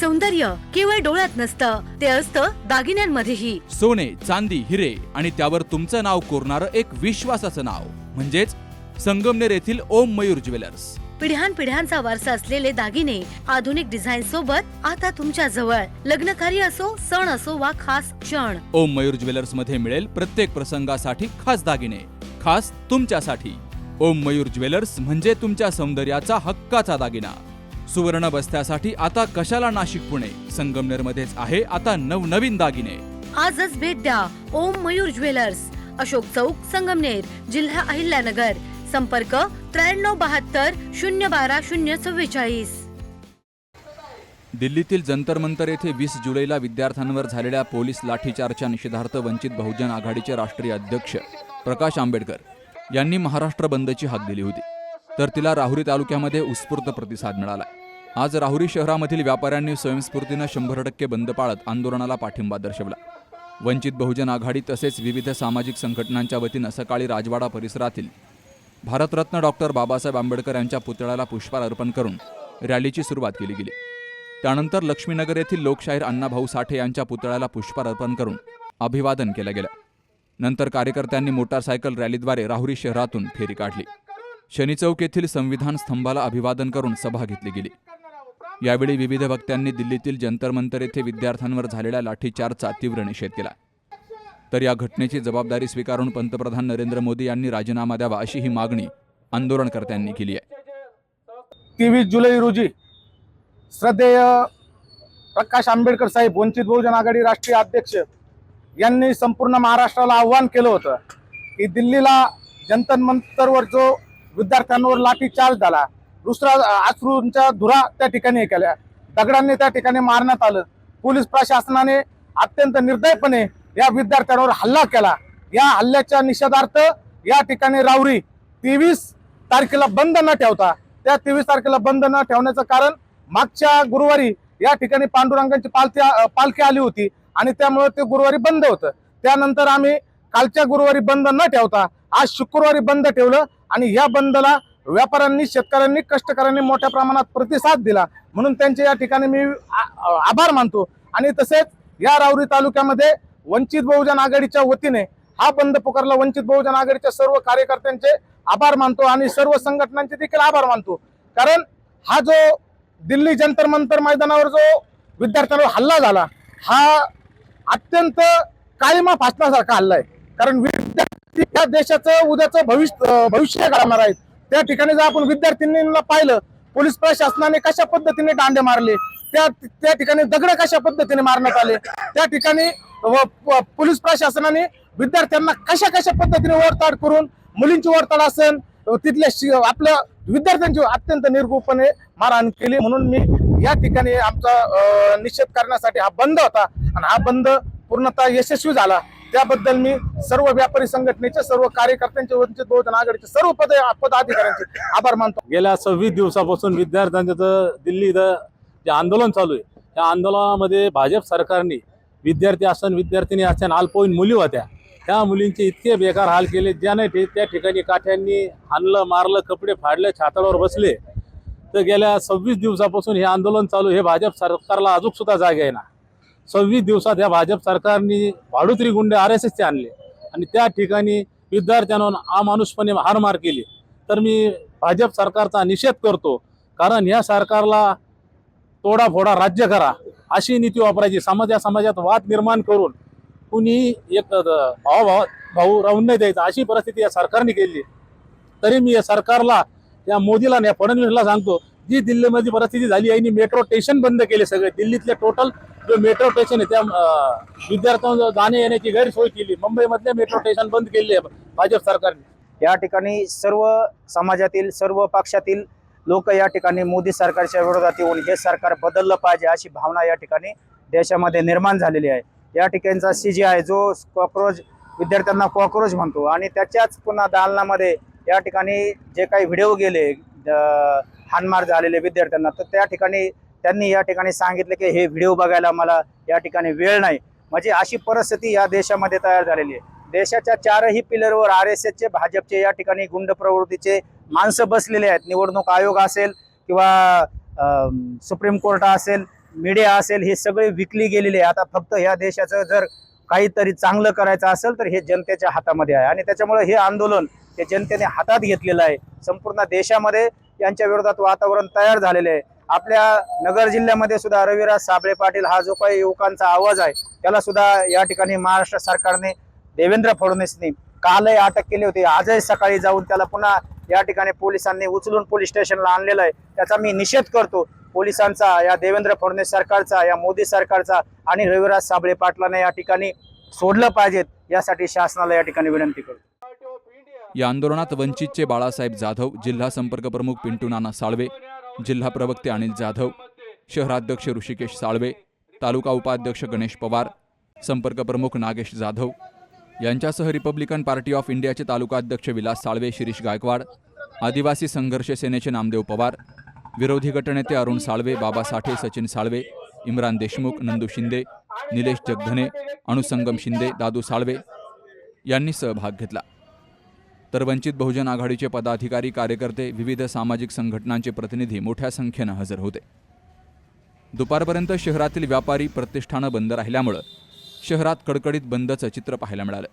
सौंदर्य केवळ डोळ्यात नसतं, ते असतं दागिन्यांमध्येही. सोने, चांदी, हिरे आणि त्यावर तुमचं नाव कोरणारं एक विश्वासाचं नाव म्हणजेच संगमनेर येथील ओम मयूर ज्वेलर्स. पिढ्यानपिढ्यांचा वारसा असलेले दागिने आधुनिक डिझाईन सोबत आता तुमच्या जवळ. लग्नकार्य असो, सण असो वा खास क्षण, ओम मयूर ज्वेलर्स मध्ये मिळेल प्रत्येक प्रसंगासाठी खास दागिने, खास तुमच्यासाठी. ओम मयूर ज्वेलर्स म्हणजे तुमच्या सौंदर्याचा हक्काचा दागिना. सुवर्ण बस्त्यासाठी आता कशाला नाशिक पुणे, संगमनेर मध्येच आहे आता नवनवीन दागिने. आजच भेट द्या ओम मयूर ज्वेलर्स, अशोक चौक, संगमनेर, जिल्हा अहिल्यानगर. संपर्क 9372 012 044. दिल्लीतील जंतर मंतर येथे 20 जुलैला विद्यार्थ्यांवर झालेल्या पोलीस लाठीचार्जच्या निषेधार्थ वंचित बहुजन आघाडीचे राष्ट्रीय अध्यक्ष प्रकाश आंबेडकर यांनी महाराष्ट्र बंदची हाक दिली होती, तर तिला राहुरी तालुक्यामध्ये उत्स्फूर्त प्रतिसाद मिळाला. आज राहुरी शहरामधील व्यापाऱ्यांनी स्वयंस्फूर्तीनं 100% बंद पाळत आंदोलनाला पाठिंबा दर्शवला. वंचित बहुजन आघाडी तसेच विविध सामाजिक संघटनांच्या वतीनं सकाळी राजवाडा परिसरातील भारतरत्न डॉक्टर बाबासाहेब आंबेडकर यांच्या पुतळ्याला पुष्पहार अर्पण करून रॅलीची सुरुवात केली गेली. त्यानंतर लक्ष्मीनगर येथील लोकशाहीर अण्णाभाऊ साठे यांच्या पुतळ्याला पुष्पहार अर्पण करून अभिवादन केलं गेलं. नंतर कार्यकर्त्यांनी मोटारसायकल रॅलीद्वारे राहुरी शहरातून फेरी काढली. शनी चौक येथील संविधान स्तंभाला अभिवादन करून सभा घेतली गेली. यावेळी विविध वक्त्यांनी दिल्लीतील जंतर मंतर येथे विद्यार्थ्यांवर झालेल्या लाठीचार्जचा तीव्र निषेध केला. तर या घटनेची जबाबदारी स्वीकारून पंतप्रधान नरेंद्र मोदी यांनी राजीनामा द्यावा अशी ही मागणी आंदोलनकर्त्यांनी केली आहे. 23 जुलै रोजी श्रद्धेय प्रकाश आंबेडकर साहेब, वंचित बहुजन आघाडी राष्ट्रीय अध्यक्ष यांनी संपूर्ण महाराष्ट्राला आव्हान केलं होतं की दिल्लीला जंतर मंतरवर जो विद्यार्थ्यांवर लाठीचार्ज झाला, दुसरा अश्रूंच्या धुरा त्या ठिकाणी केल्या, दगडांनी त्या ठिकाणी मारण्यात आलं. पोलीस प्रशासनाने अत्यंत निर्दयपणे या विद्यार्थ्यांवर हल्ला केला. या हल्ल्याच्या निषेधार्थ या ठिकाणी राहुरी 23 तारखेला बंद न ठेवता, त्या 23 तारखेला बंद न ठेवण्याचं कारण मागच्या गुरुवारी या ठिकाणी पांडुरंगांची पालखी आली होती आणि त्यामुळे ते गुरुवारी बंद होतं. त्यानंतर आम्ही कालच्या गुरुवारी बंद न ठेवता आज शुक्रवारी बंद ठेवलं आणि या बंदला व्यापाऱ्यांनी, शेतकऱ्यांनी, कष्टकऱ्यांनी मोठ्या प्रमाणात प्रतिसाद दिला, म्हणून त्यांचे या ठिकाणी मी आभार मानतो. आणि तसेच या राहुरी तालुक्यामध्ये वंचित बहुजन आघाडीच्या वतीने हा बंद पुकारला. वंचित बहुजन आघाडीच्या सर्व कार्यकर्त्यांचे आभार मानतो आणि सर्व संघटनांचे देखील आभार मानतो. कारण हा जो दिल्ली जंतर मंतर मैदानावर जो विद्यार्थ्यांवर हल्ला झाला, हा अत्यंत काळीमा फासण्यासारखा हल्ला आहे. कारण विद्यार्थी या देशाचं उद्याचं भविष्य घडवणार आहेत. त्या ठिकाणी जर आपण विद्यार्थिनींना पाहिलं, पोलीस प्रशासनाने कशा पद्धतीने दांडे मारले, त्या ठिकाणी दगड कशा पद्धतीने मारण्यात आले, त्या ठिकाणी पोलीस प्रशासनाने विद्यार्थ्यांना कशा पद्धतीने वरताड करून, मुलींची वरताड असेल, तिथल्या आपल्या विद्यार्थ्यांची अत्यंत निर्गुणपणे मारहाण केली. म्हणून मी या ठिकाणी आमचा निषेध करण्यासाठी हा बंद होता आणि हा बंद पूर्णतः यशस्वी झाला. त्याबद्दल मी सर्व व्यापारी संघटनेचे, सर्व कार्यकर्त्यांचे, वंचित बहुजन आघाडीचे सर्व पदाधिकाऱ्यांचे आभार मानतो. गेल्या 26 दिवसापासून विद्यार्थ्यांचं दिल्ली इथं जे आंदोलन चालू आहे, त्या आंदोलनामध्ये भाजप सरकारने विद्यार्थी असन, विद्यार्थिनी असन, अल्पवयीन मुली होत्या, त्या मुलींचे इतके बेकार हाल केले, ज्याने त्या ठिकाणी काठ्यांनी हाणलं, मारलं, कपडे फाडले, छाताडावर बसले. तर गेल्या 26 दिवसापासून हे आंदोलन चालू. हे भाजप सरकारला अजून सुद्धा जागे आहे ना. 26 दिवसात या भाजप सरकारने भाडुत्री गुंडे RSSचे आणले आणि त्या ठिकाणी विद्यार्थ्यांवर अमानुषपणे हारमार केली. तर मी भाजप सरकारचा निषेध करतो. कारण या सरकारला तोडाफोडा राज्य करा अशी नीती वापरायची. समाजात वाद निर्माण करून कुणी एक भाऊ राहून नाही द्यायचा अशी परिस्थिती या सरकारने केली. तरी मी या सरकारला, या मोदीला, या फडणवीसला सांगतो, जी दिल्लीमध्ये परिस्थिती झाली, यांनी मेट्रो स्टेशन बंद केले. सगळे दिल्लीतले टोटल जो मेट्रो स्टेशन आहे त्या विद्यार्थ्यांना जाणे येण्याची गैरसोय केली. मुंबईमधले मेट्रो स्टेशन बंद केले भाजप सरकारने. या ठिकाणी सर्व समाजातील, सर्व पक्षातील लोक या ठिकाणी मोदी सरकारच्या विरोधात येऊन हे सरकार बदललं पाहिजे अशी भावना या ठिकाणी देशामध्ये निर्माण झालेली आहे. या ठिकाणचा CGI जो कॉक्रोच, विद्यार्थ्यांना कॉक्रोच म्हणतो, आणि त्याच्याच पुन्हा दालनामध्ये या ठिकाणी जे काही व्हिडिओ गेले हाणमार झालेले विद्यार्थ्यांना, तर त्या ठिकाणी त्यांनी या ठिकाणी सांगितले की हे व्हिडिओ बघायला मला या ठिकाणी वेळ नाही. म्हणजे अशी परिस्थिती या देशामध्ये तयार झालेली आहे. देशाच्या 4ही पिलरवर RSSचे, भाजपचे या ठिकाणी गुंड प्रवृत्तीचे माणसं बसलेले आहेत. निवडणूक आयोग असेल किंवा सुप्रीम कोर्ट असेल मीडिया असेल हे सगळे विकली गेलेले आहे. आता फक्त ह्या देशाचं जर काहीतरी चांगलं करायचं असेल तर हे जनतेच्या हातामध्ये आहे आणि त्याच्यामुळे हे आंदोलन हे जनतेने हातात घेतलेलं आहे. संपूर्ण देशामध्ये यांच्या विरोधात वातावरण तयार झालेले आहे. आपल्या नगर जिल्ह्यामध्ये सुद्धा रविराज साबळे पाटील हा जो काही युवकांचा आवाज आहे त्याला सुद्धा या ठिकाणी महाराष्ट्र सरकारने देवेंद्र फडणवीसनी कालही अटक केली होती. आजही सकाळी जाऊन त्याला पुन्हा या ठिकाणी पोलिसांनी उचलून पोलीस स्टेशनला आणलेलं आहे. त्याचा मी निषेध करतो पोलिसांचा, या देवेंद्र फडणवीस सरकारचा, या मोदी सरकारचा आणि रविराज साबळे पाटलांना या ठिकाणी सोडलं पाहिजेत यासाठी शासनाला या ठिकाणी विनंती करतो. या आंदोलनात वंचितचे बाळासाहेब जाधव, जिल्हा संपर्क प्रमुख पिंटू नाना साळवे, जिल्हा प्रवक्ते अनिल जाधव, शहराध्यक्ष ऋषिकेश साळवे, तालुका उपाध्यक्ष गणेश पवार, संपर्क प्रमुख नागेश जाधव यांच्यासह रिपब्लिकन पार्टी ऑफ इंडियाचे तालुका अध्यक्ष विलास साळवे, शिरीष गायकवाड, आदिवासी संघर्ष सेनेचे नामदेव पवार, विरोधी गटनेते अरुण साळवे, बाबा साठे, सचिन साळवे, इम्रान देशमुख, नंदू शिंदे, निलेश जगधने, अणुसंगम शिंदे, दादू साळवे यांनी सहभाग घेतला. तर वंचित बहुजन आघाडीचे पदाधिकारी, कार्यकर्ते, विविध सामाजिक संघटनांचे प्रतिनिधी मोठ्या संख्येनं हजर होते. दुपारपर्यंत शहरातील व्यापारी प्रतिष्ठानं बंद राहिल्यामुळं शहरात कडकडीत बंदचं चित्र पाहायला मिळालं.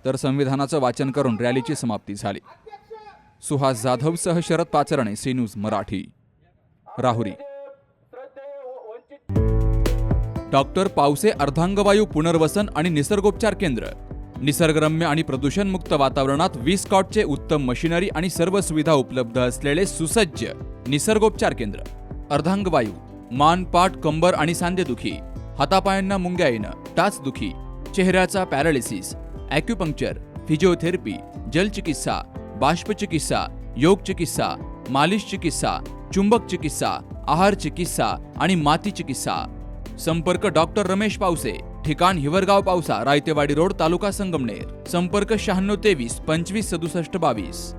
तर संविधानाचं वाचन करून रॅलीची समाप्ती झाली. सुहास जाधवसह Sharad Pacharne, C news Marathi, Rahuri. Doctor Pawase अर्धांगवायू पुनर्वसन आणि निसर्गोपचार केंद्र. निसर्गरम्य आणि प्रदूषणमुक्त वातावरणात 20 कॉटचे उत्तम मशिनरी आणि सर्व सुविधा उपलब्ध असलेले सुसज्ज निसर्गोपचार केंद्र. अर्धांगवायू, मान, पाठ, कंबर आणि सांधेदुखी, हातापायांना मुंग्या येणं, टाचदुखी, चेहऱ्याचा पॅरालिसिस, ॲक्युपंक्चर, फिजिओथेरपी, जलचिकित्सा, बाष्पचिकित्सा, योग चिकित्सा, मालिश चिकित्सा, चुंबक चिकित्सा, आहार चिकित्सा आणि माती चिकित्सा. संपर्क डॉक्टर रमेश पावसे, ठिकाण हिवरगाव पावसा, रायतेवाडी रोड, तालुका संगमनेर. संपर्क 9623 25 67 22.